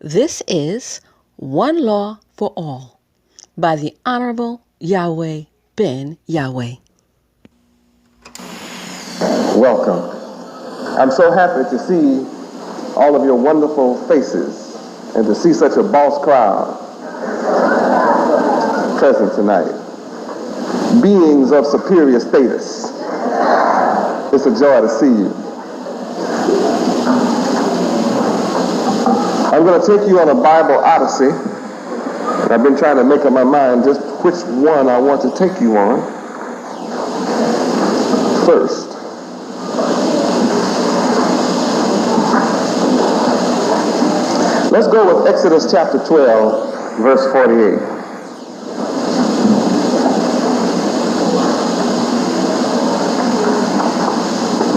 This is One Law for All by the Honorable Yahweh Ben Yahweh. Welcome. I'm so happy to see all of your wonderful faces and to see such a boss crowd present tonight. Beings of superior status. It's a joy to see you. I'm going to take you on a Bible odyssey. I've been trying to make up my mind just which one I want to take you on first. Let's go with Exodus chapter 12, verse 48.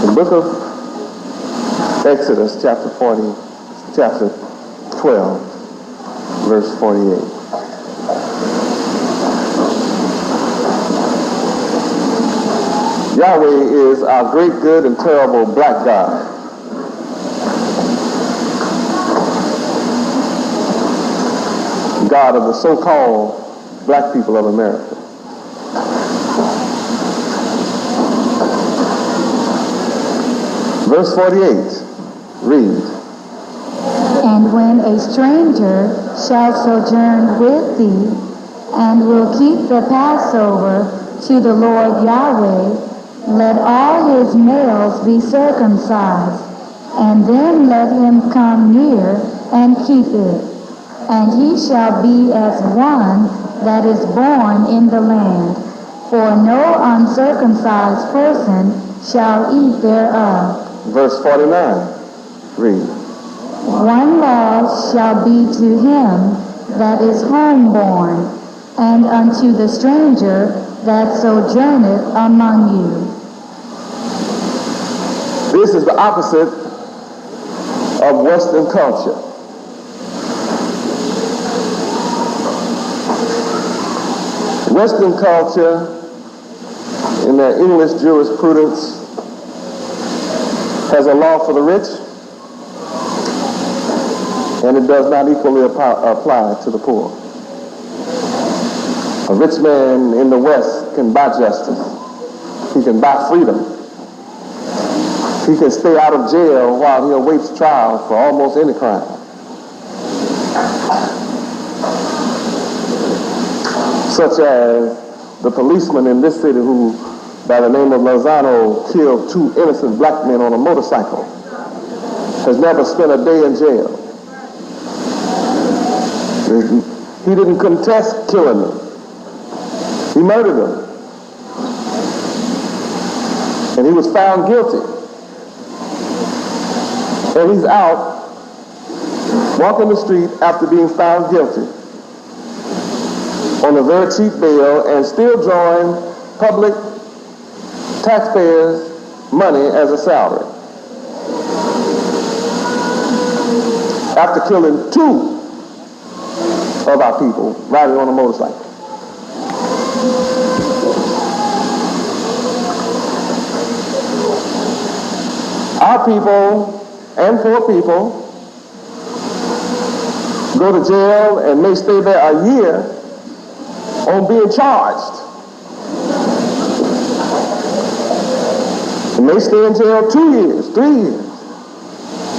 The book of Exodus chapter 12, verse 48. Yahweh is our great, good, and terrible black God. God of the so-called black people of America. Verse 48, read. And when a stranger shall sojourn with thee, and will keep the Passover to the Lord Yahweh, let all his males be circumcised, and then let him come near and keep it. And he shall be as one that is born in the land, for no uncircumcised person shall eat thereof. Verse 49, read. One law shall be to him that is homeborn, and unto the stranger that sojourneth among you. This is the opposite of Western culture. Western culture, in their English jurisprudence, has a law for the rich, and it does not equally apply to the poor. A rich man in the West can buy justice. He can buy freedom. He can stay out of jail while he awaits trial for almost any crime. Such as the policeman in this city who, by the name of Lozano, killed two innocent black men on a motorcycle, has never spent a day in jail. He didn't contest killing them. He murdered them. And he was found guilty. And he's out walking the street after being found guilty on a very cheap bail and still drawing public taxpayers' money as a salary. After killing two of our people riding on a motorcycle. Our people and poor people go to jail and may stay there a year on being charged. And may stay in jail 2 years, 3 years,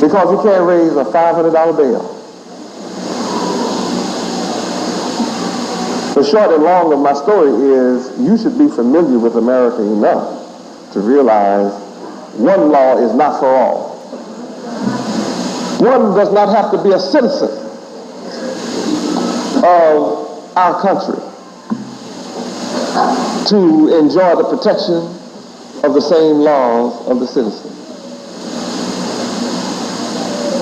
because he can't raise a $500 bail. The short and long of my story is you should be familiar with America enough to realize one law is not for all. One does not have to be a citizen of our country to enjoy the protection of the same laws of the citizen.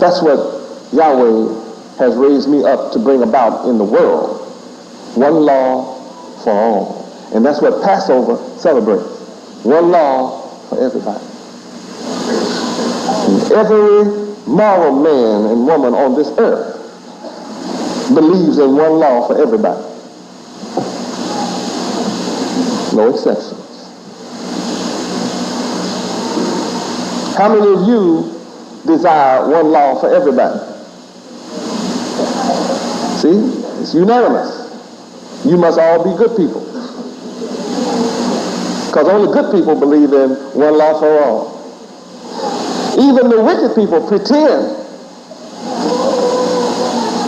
That's what Yahweh has raised me up to bring about in the world. One law for all. And that's what Passover celebrates. One law for everybody. And every moral man and woman on this earth believes in one law for everybody. No exceptions. How many of you desire one law for everybody? See? It's unanimous. You must all be good people. Because only good people believe in one law for all. Even the wicked people pretend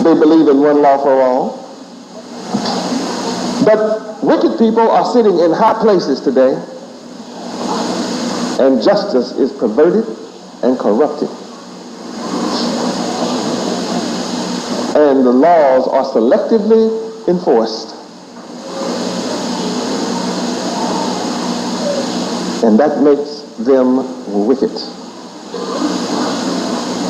they believe in one law for all. But wicked people are sitting in high places today, and justice is perverted and corrupted. And the laws are selectively enforced. And that makes them wicked.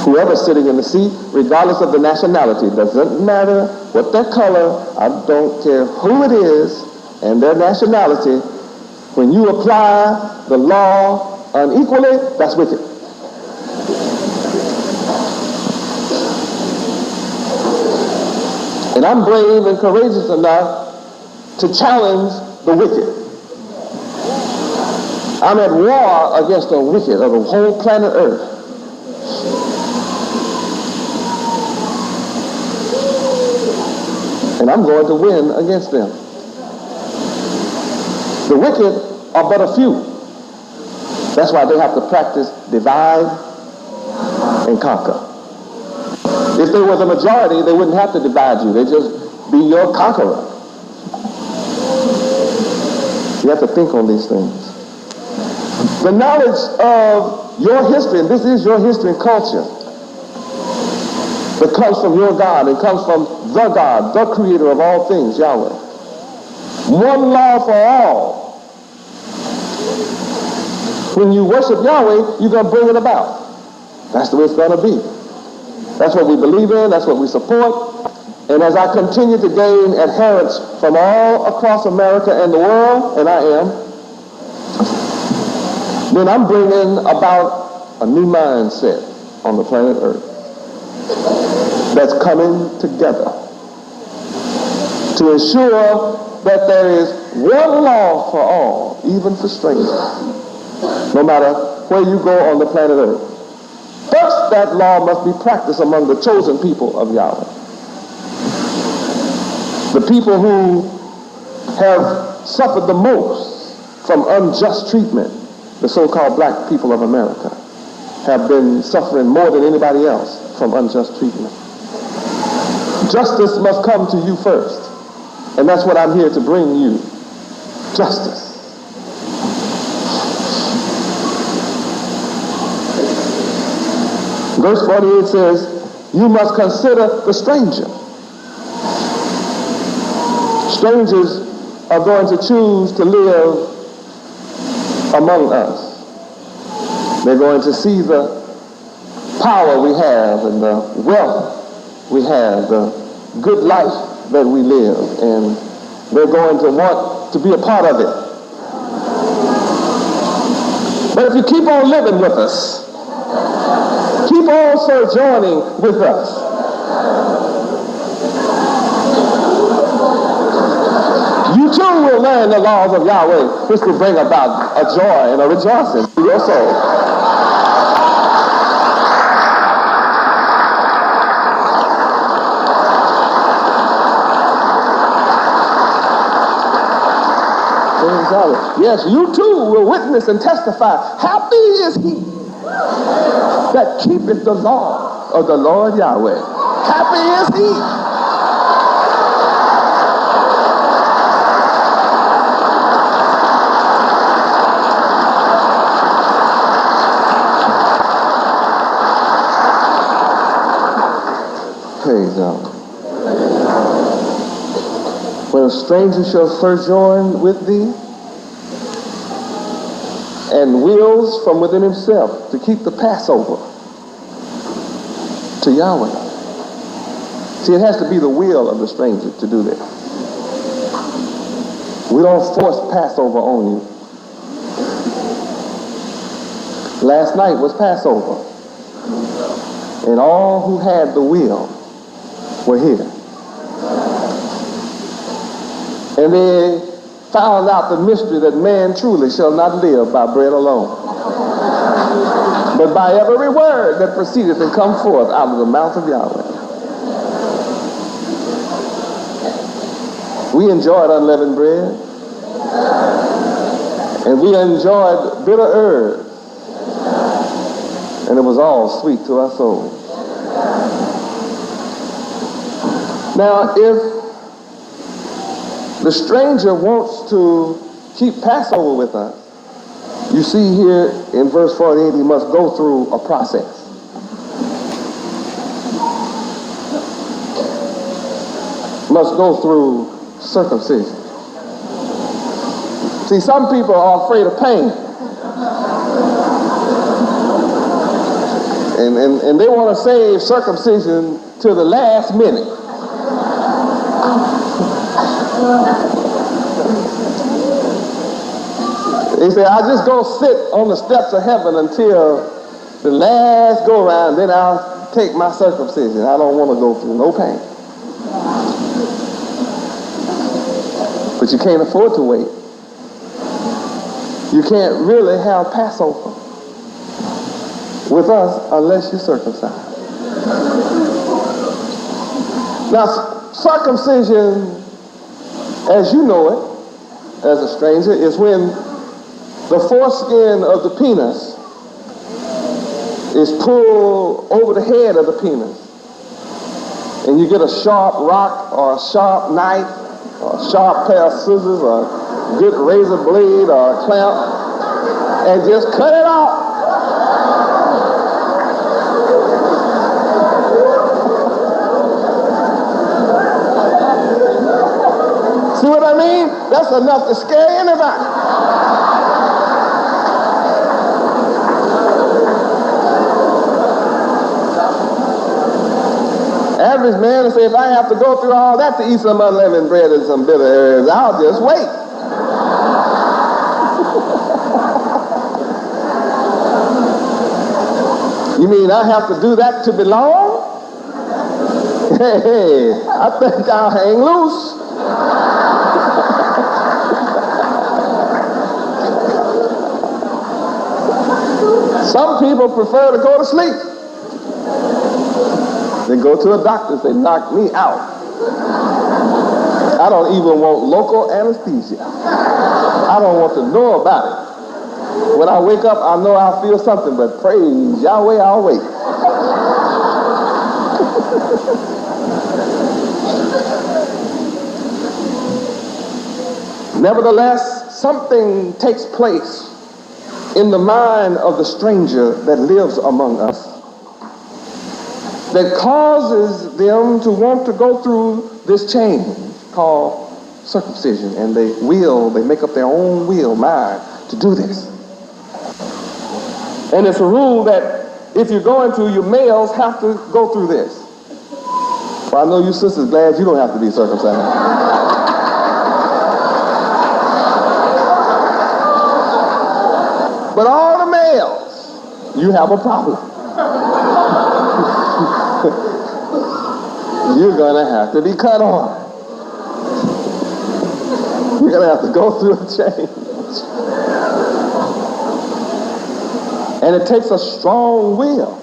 Whoever's sitting in the seat, regardless of the nationality, doesn't matter what their color, I don't care who it is and their nationality, when you apply the law unequally, that's wicked. And I'm brave and courageous enough to challenge the wicked. I'm at war against the wicked of the whole planet Earth. And I'm going to win against them. The wicked are but a few. That's why they have to practice divide and conquer. If they were the majority, they wouldn't have to divide you. They'd just be your conqueror. You have to think on these things. The knowledge of your history, and this is your history and culture, that comes from your God, it comes from the God, the creator of all things, Yahweh. One law for all. When you worship Yahweh, you're going to bring it about. That's the way it's going to be. That's what we believe in, that's what we support. And as I continue to gain adherents from all across America and the world, and I am, then I'm bringing about a new mindset on the planet Earth that's coming together to ensure that there is one law for all, even for strangers, no matter where you go on the planet Earth. First, that law must be practiced among the chosen people of Yahweh. The people who have suffered the most from unjust treatment, the so-called black people of America, have been suffering more than anybody else from unjust treatment. Justice must come to you first. And that's what I'm here to bring you. Justice. Verse 48 says, you must consider the stranger. Strangers are going to choose to live among us. They're going to see the power we have and the wealth we have, the good life that we live, and they're going to want to be a part of it. But if you keep on living with us, keep on sojourning with us, you too will learn the laws of Yahweh, which will bring about a joy and a rejoicing to your soul. Yes, you too will witness and testify. Happy is he that keepeth the law of the Lord Yahweh. Happy is he. Praise God. When a stranger shall sojourn with thee, and wills from within himself to keep the Passover to Yahweh. See, it has to be the will of the stranger to do that. We don't force Passover on you. Last night was Passover, and all who had the will were here. And they found out the mystery that man truly shall not live by bread alone, but by every word that proceedeth and come forth out of the mouth of Yahweh. We enjoyed unleavened bread, and we enjoyed bitter herbs, and it was all sweet to our souls. Now, if the stranger wants to keep Passover with us, you see here in verse 48, he must go through a process. Must go through circumcision. See, some people are afraid of pain. And they want to save circumcision to the last minute. They say, I'll just go sit on the steps of heaven until the last go round, then I'll take my circumcision. I don't want to go through no pain. But you can't afford to wait. You can't really have Passover with us unless you're circumcised. Now, circumcision, as you know it, as a stranger, is when the foreskin of the penis is pulled over the head of the penis, and you get a sharp rock or a sharp knife or a sharp pair of scissors or a good razor blade or a clamp and just cut it off. See what I mean? That's enough to scare anybody. Average man will say, if I have to go through all that to eat some unleavened bread and some bitter herbs, I'll just wait. You mean I have to do that to belong? Hey, I think I'll hang loose. Some people prefer to go to sleep. They go to a doctor and say, knock me out. I don't even want local anesthesia. I don't want to know about it. When I wake up, I know I'll feel something, but praise Yahweh, I'll wait. Nevertheless, something takes place in the mind of the stranger that lives among us that causes them to want to go through this change called circumcision, and they make up their own mind to do this. And it's a rule that if you're going to, your males have to go through this. Well, I know you sisters glad you don't have to be circumcised. But all the males, you have a problem. You're going to have to be cut on. You're going to have to go through a change. And it takes a strong will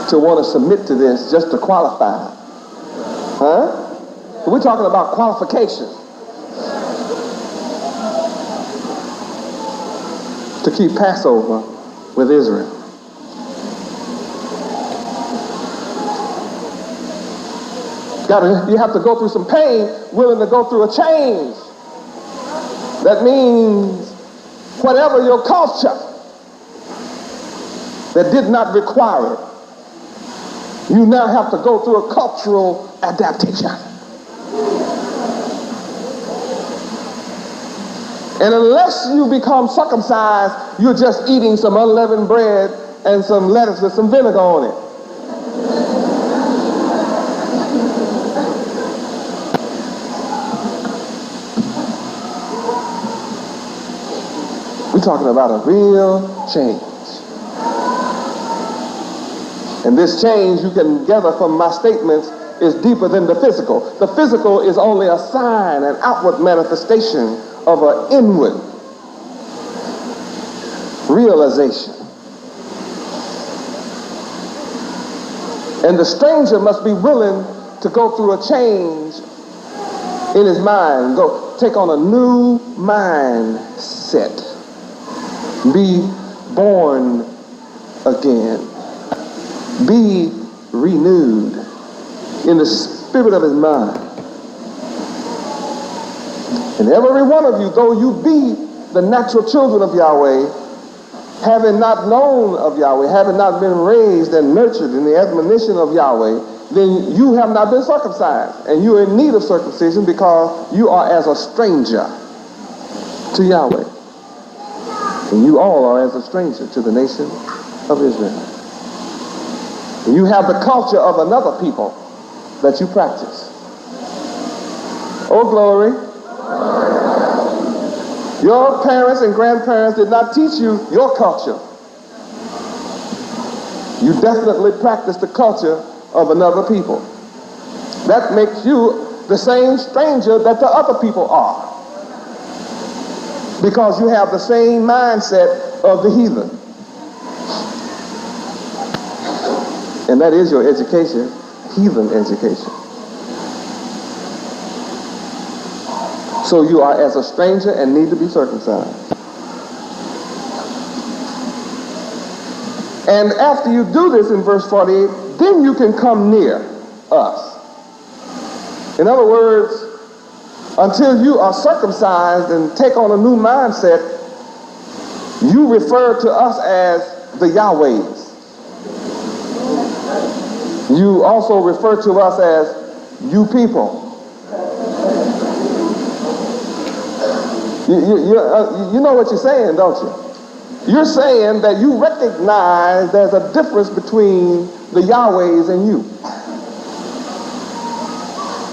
to want to submit to this just to qualify. Huh? We're talking about qualification. To keep Passover with Israel. You have to go through some pain, willing to go through a change. That means whatever your culture that did not require it, you now have to go through a cultural adaptation. And unless you become circumcised, you're just eating some unleavened bread and some lettuce with some vinegar on it. We're talking about a real change. And this change, you can gather from my statements, is deeper than the physical. The physical is only a sign, an outward manifestation of an inward realization. And the stranger must be willing to go through a change in his mind. Go take on a new mindset. Be born again. Be renewed in the spirit of his mind. And every one of you, though you be the natural children of Yahweh, having not known of Yahweh, having not been raised and nurtured in the admonition of Yahweh, then you have not been circumcised. And you are in need of circumcision because you are as a stranger to Yahweh. And you all are as a stranger to the nation of Israel. And you have the culture of another people that you practice. Oh, glory. Your parents and grandparents did not teach you your culture. You definitely practice the culture of another people. That makes you the same stranger that the other people are, because you have the same mindset of the heathen. And that is your education, heathen education. So you are as a stranger and need to be circumcised. And after you do this in verse 48, then you can come near us. In other words, until you are circumcised and take on a new mindset, you refer to us as the Yahwehs. You also refer to us as you people. You know what you're saying, don't you? You're saying that you recognize there's a difference between the Yahwehs and you.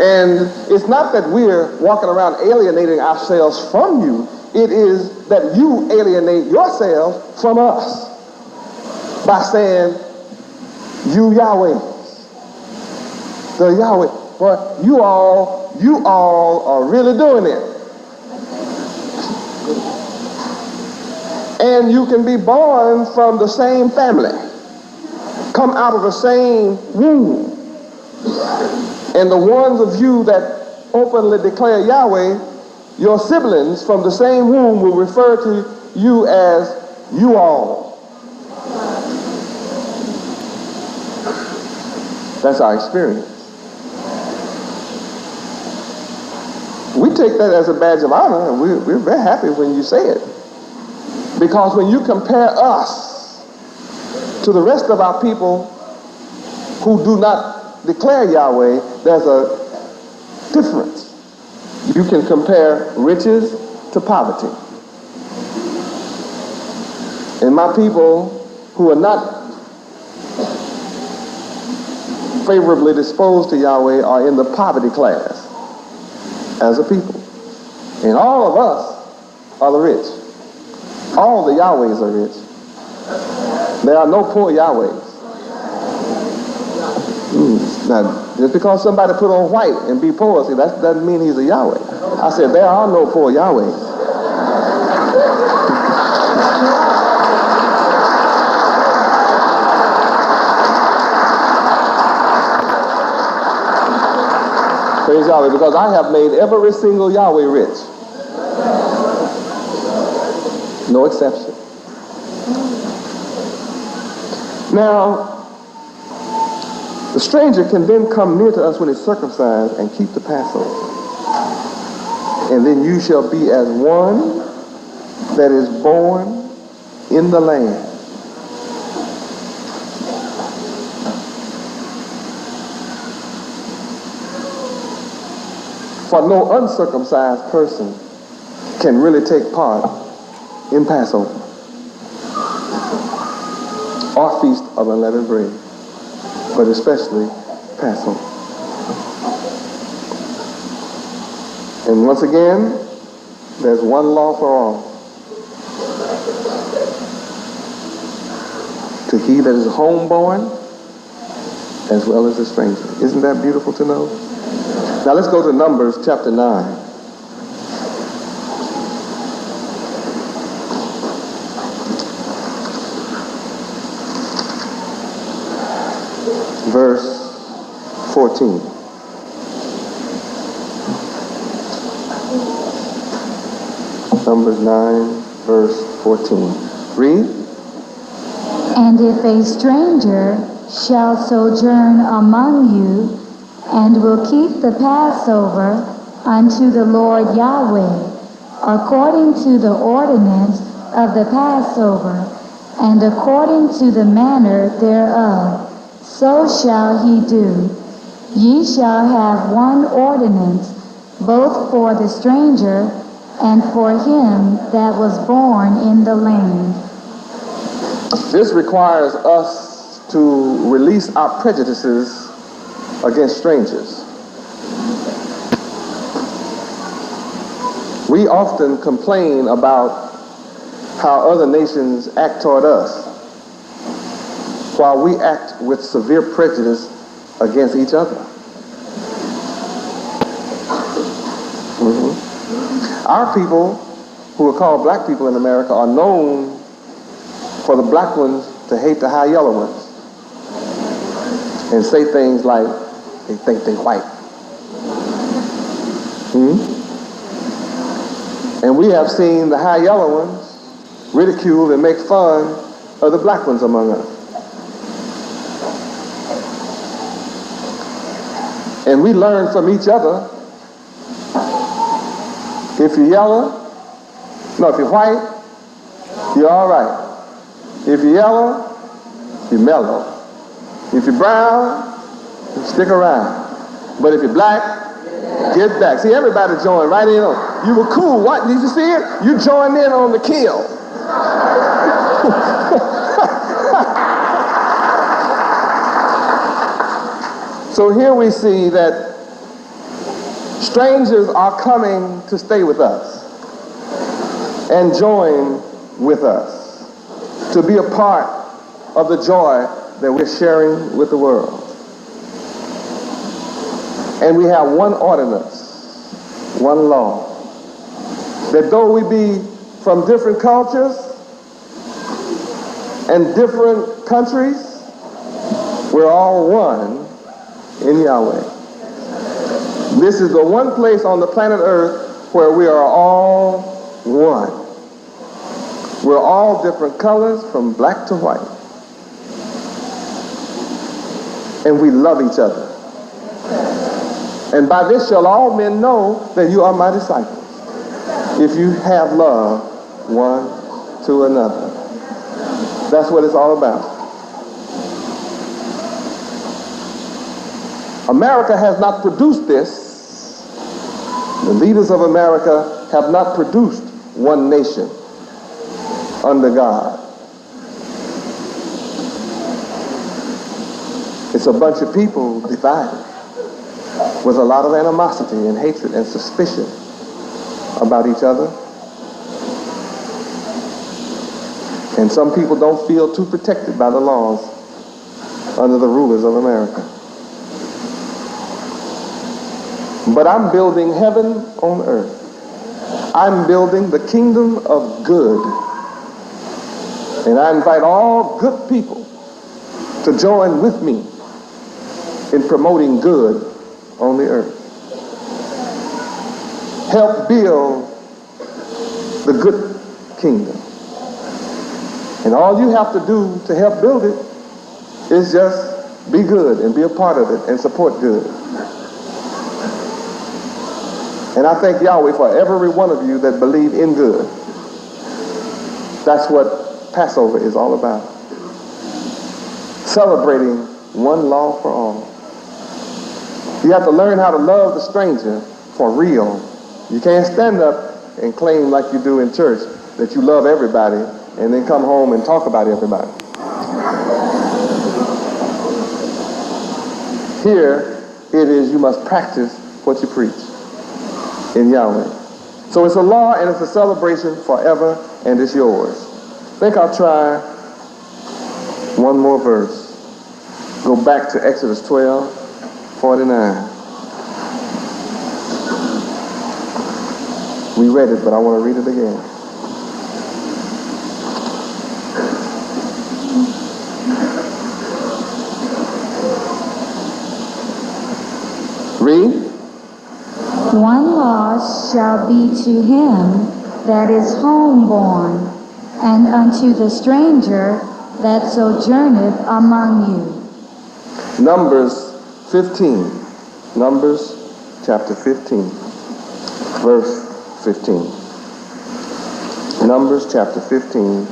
And it's not that we're walking around alienating ourselves from you. It is that you alienate yourselves from us by saying, you Yahwehs. The Yahweh. But you all are really doing it. And you can be born from the same family, come out of the same womb. And the ones of you that openly declare Yahweh, your siblings from the same womb will refer to you as you all. That's our experience. We take that as a badge of honor, and we're very happy when you say it. Because when you compare us to the rest of our people who do not declare Yahweh, there's a difference. You can compare riches to poverty. And my people who are not favorably disposed to Yahweh are in the poverty class as a people. And all of us are the rich. All the Yahwehs are rich. There are no poor Yahwehs. Now, just because somebody put on white and be poor, see, that doesn't mean he's a Yahweh. I said, there are no poor Yahwehs. Praise Yahweh, because I have made every single Yahweh rich. No exception. Now, the stranger can then come near to us when he's circumcised and keep the Passover. And then you shall be as one that is born in the land. For no uncircumcised person can really take part in Passover or Feast of Unleavened Bread, but especially Passover. And once again, there's one law for all. To he that is homeborn as well as a stranger. Isn't that beautiful to know? Now let's go to Numbers chapter 9. Verse 14. Numbers 9, verse 14. Read. And if a stranger shall sojourn among you, and will keep the Passover unto the Lord Yahweh, according to the ordinance of the Passover, and according to the manner thereof, so shall he do. Ye shall have one ordinance, both for the stranger and for him that was born in the land. This requires us to release our prejudices against strangers. We often complain about how other nations act toward us, while we act with severe prejudice against each other. Our people, who are called black people in America, are known for the black ones to hate the high yellow ones and say things like they think they white. And we have seen the high yellow ones ridicule and make fun of the black ones among us. And we learn from each other. If you're yellow, no, if you're white, you're all right. If you're yellow, you're mellow. If you're brown, you stick around. But if you're black, get back. See, everybody joined right in on. You were cool. What? Did you see it? You joined in on the kill. So here we see that strangers are coming to stay with us and join with us, to be a part of the joy that we're sharing with the world. And we have one ordinance, one law, that though we be from different cultures and different countries, we're all one in Yahweh. This is the one place on the planet Earth where we are all one. We're all different colors from black to white. And we love each other. And by this shall all men know that you are my disciples, if you have love one to another. That's what it's all about. America has not produced this. The leaders of America have not produced one nation under God. It's a bunch of people divided with a lot of animosity and hatred and suspicion about each other. And some people don't feel too protected by the laws under the rulers of America. But I'm building heaven on earth. I'm building the kingdom of good. And I invite all good people to join with me in promoting good on the earth. Help build the good kingdom. And all you have to do to help build it is just be good and be a part of it and support good. And I thank Yahweh for every one of you that believe in good. That's what Passover is all about. Celebrating one law for all. You have to learn how to love the stranger for real. You can't stand up and claim like you do in church that you love everybody and then come home and talk about everybody. Here it is you must practice what you preach in Yahweh. So it's a law and it's a celebration forever, and it's yours. I think I'll try one more verse. Go back to Exodus 12:49. We read it, but I want to read it again. Read. One law shall be to him that is homeborn, and unto the stranger that sojourneth among you. Numbers 15. Numbers chapter 15, verse 15. Numbers chapter 15,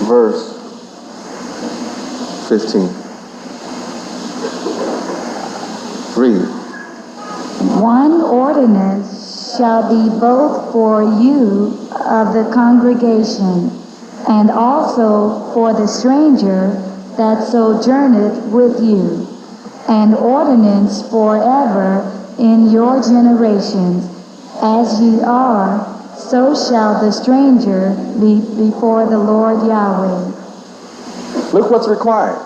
verse 15. Read. One ordinance shall be both for you of the congregation, and also for the stranger that sojourneth with you, an ordinance forever in your generations. As ye are, so shall the stranger be before the Lord Yahweh. Look what's required.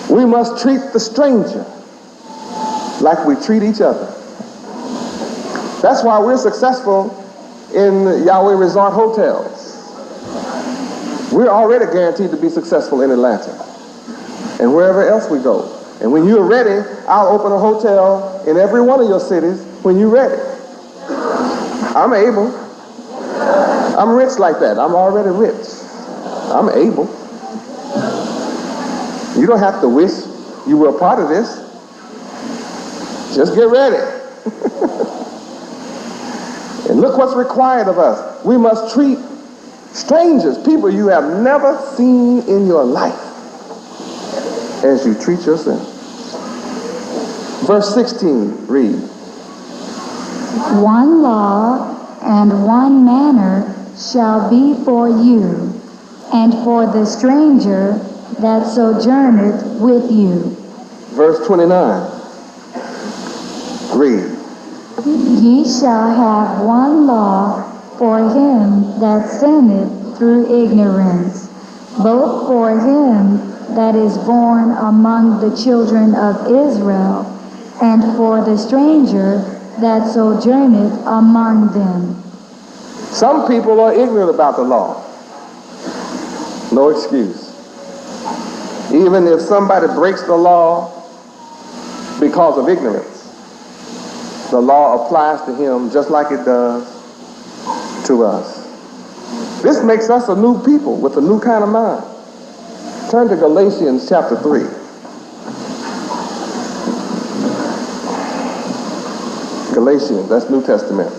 We must treat the stranger like we treat each other. That's why we're successful in Yahweh Resort hotels. We're already guaranteed to be successful in Atlanta and wherever else we go. And when you're ready, I'll open a hotel in every one of your cities when you're ready. I'm able. I'm rich like that. I'm already rich. I'm able. You don't have to wish you were a part of this. Just get ready. And look what's required of us. We must treat strangers, people you have never seen in your life, as you treat yourself. Verse 16, read. One law and one manner shall be for you, and for the stranger that sojourneth with you. Verse 29, read. Ye shall have one law for him that sinneth through ignorance, both for him that is born among the children of Israel, and for the stranger that sojourneth among them. Some people are ignorant about the law. No excuse. Even if somebody breaks the law because of ignorance, the law applies to him just like it does to us. This makes us a new people with a new kind of mind. Turn to Galatians chapter 3. Galatians, that's New Testament.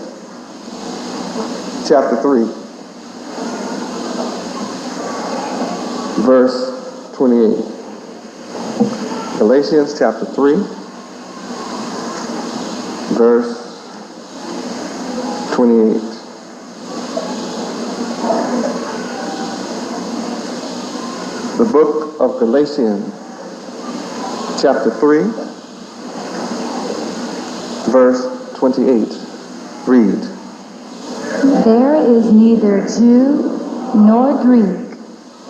Chapter 3, verse 28. Galatians chapter 3, verse 28. The book of Galatians, chapter 3, verse 28. Read. There is neither Jew nor Greek.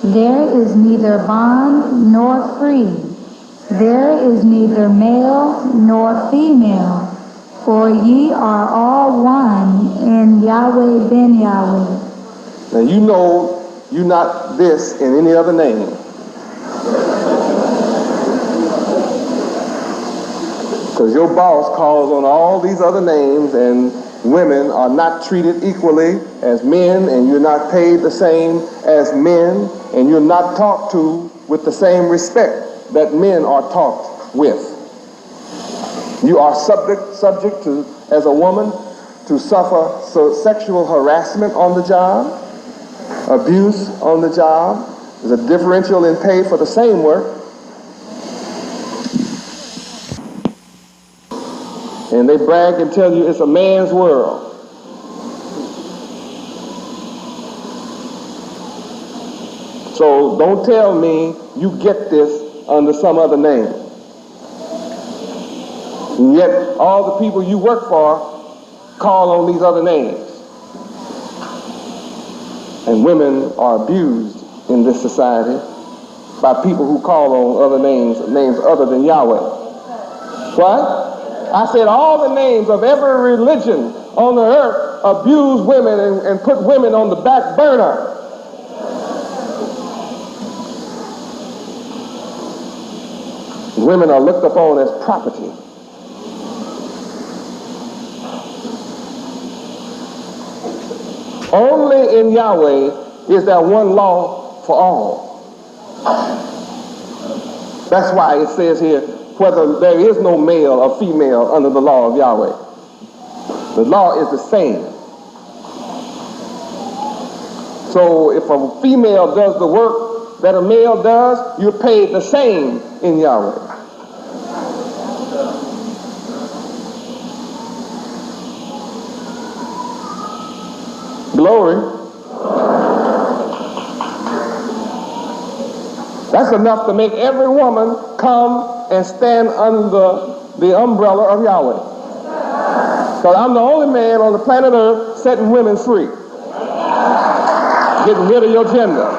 There is neither bond nor free. There is neither male nor female. For ye are all one in Yahweh Ben Yahweh. Now you know you're not this in any other name. Because your boss calls on all these other names, and women are not treated equally as men, and you're not paid the same as men, and you're not talked to with the same respect that men are talked with. You are subject to, as a woman, to suffer sexual harassment on the job, abuse on the job. There's a differential in pay for the same work. And they brag and tell you it's a man's world. So don't tell me you get this under some other name. And yet all the people you work for call on these other names. And women are abused in this society by people who call on other names other than Yahweh. What? I said all the names of every religion on the earth abuse women and put women on the back burner. Women are looked upon as property. Only in Yahweh is there one law for all. That's why it says here, whether there is no male or female under the law of Yahweh. The law is the same. So if a female does the work that a male does, you're paid the same in Yahweh. Glory. That's enough to make every woman come and stand under the umbrella of Yahweh. Because I'm the only man on the planet Earth setting women free. Getting rid of your gender.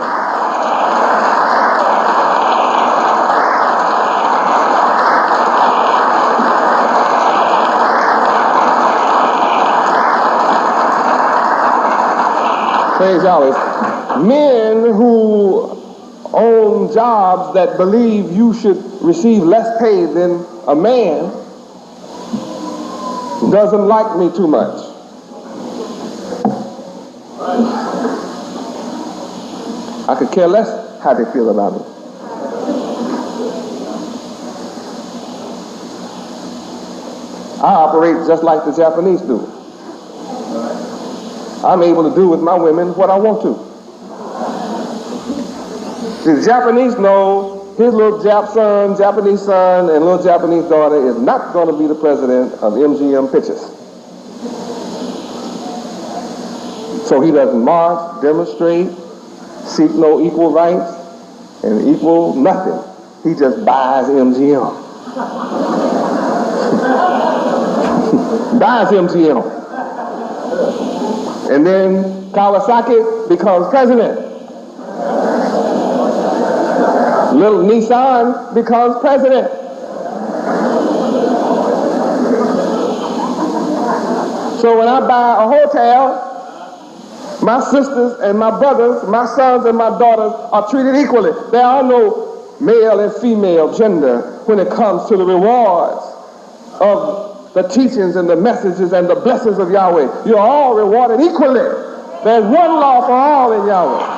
Praise Yahweh. Men who own jobs that believe you should receive less pay than a man doesn't like me too much. I could care less how they feel about me. I operate just like the Japanese do. I'm able to do with my women what I want to. The Japanese know his little Japanese son, and little Japanese daughter is not going to be the president of MGM Pictures. So he doesn't march, demonstrate, seek no equal rights, and equal nothing. He just buys MGM. Buys MGM. And then Kawasaki becomes president. Little Nissan becomes president. So when I buy a hotel, my sisters and my brothers, my sons and my daughters are treated equally. There are no male and female gender when it comes to the rewards of the teachings and the messages and the blessings of Yahweh. You're all rewarded equally. There's one law for all in Yahweh.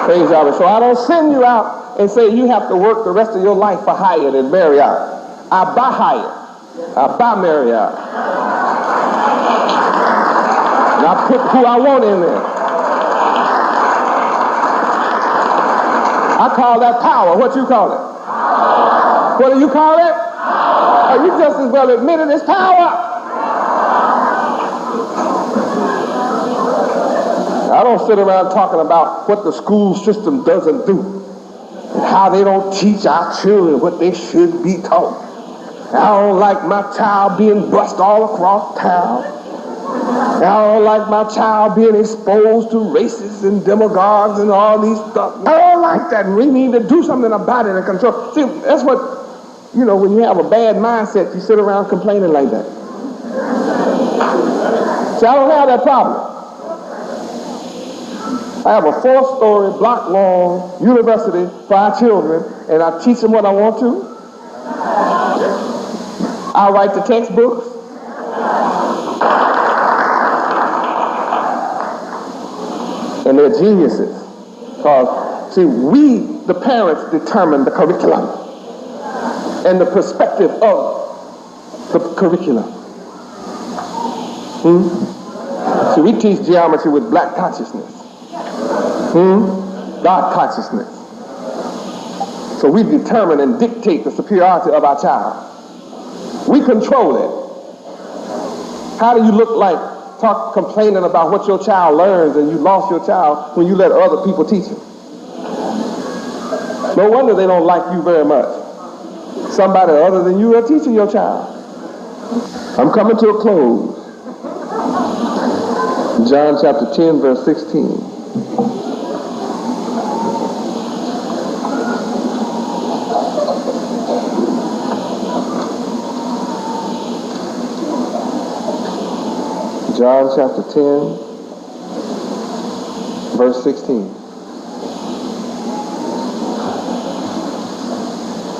Praise Yahweh. So I don't send you out and say you have to work the rest of your life for Hyatt and Marriott. I buy Hyatt. I buy Marriott. And I put who I want in there. I call that power. What you call it? Power. What do you call it? Power. Oh, you just as well admit it as power. I don't sit around talking about what the school system doesn't do and how they don't teach our children what they should be taught. I don't like my child being bused all across town. I don't like my child being exposed to racists and demagogues and all these stuff. I don't like that. We need to do something about it and control. See, that's what, you know, when you have a bad mindset, you sit around complaining like that. See, I don't have that problem. I have a 4-story, block-long university for our children, and I teach them what I want to. I write the textbooks. And they're geniuses. Because, see, we, the parents, determine the curriculum and the perspective of the curriculum. See, we teach geometry with black consciousness. God consciousness. So we determine and dictate the superiority of our child. We control it. How do you look like complaining about what your child learns and you lost your child when you let other people teach him? No wonder they don't like you very much. Somebody other than you are teaching your child. I'm coming to a close. John chapter 10, verse 16. John chapter 10, verse 16.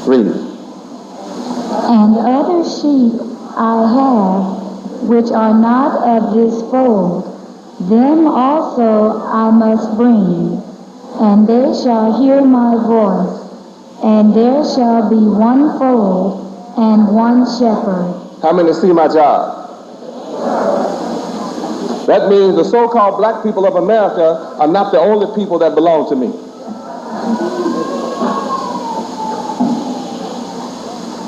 Read. And other sheep I have, which are not of this fold, them also I must bring, and they shall hear my voice, and there shall be one fold and one shepherd. How many see my job? That means the so-called black people of America are not the only people that belong to me.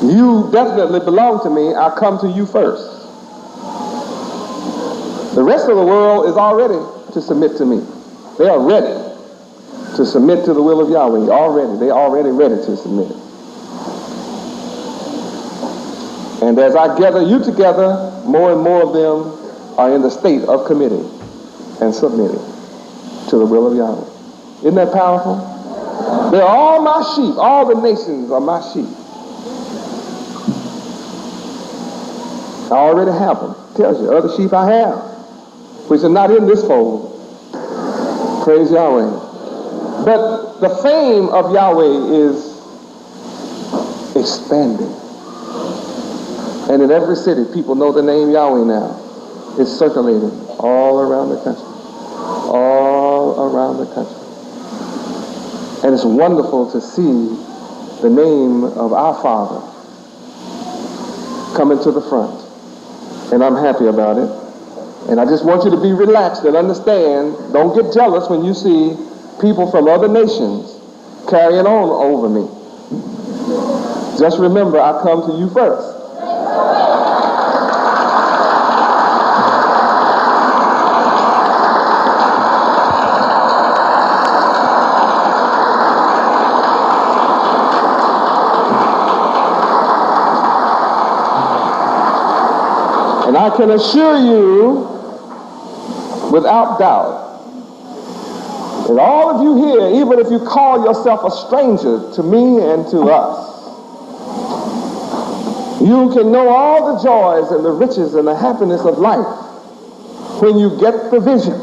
You definitely belong to me. I come to you first. The rest of the world is all ready to submit to me. They are ready to submit to the will of Yahweh. They're already ready to submit. And as I gather you together, more and more of them are in the state of committing and submitting to the will of Yahweh. Isn't that powerful? They're all my sheep. All the nations are my sheep. I already have them. Tells you, other sheep I have, which are not in this fold. Praise Yahweh. But the fame of Yahweh is expanding. And in every city, people know the name Yahweh now. It's circulating all around the country. All around the country. And it's wonderful to see the name of our Father coming to the front. And I'm happy about it. And I just want you to be relaxed and understand, don't get jealous when you see people from other nations carrying on over me. Just remember, I come to you first. And I can assure you, without doubt, that all of you here, even if you call yourself a stranger to me and to us, you can know all the joys and the riches and the happiness of life when you get the vision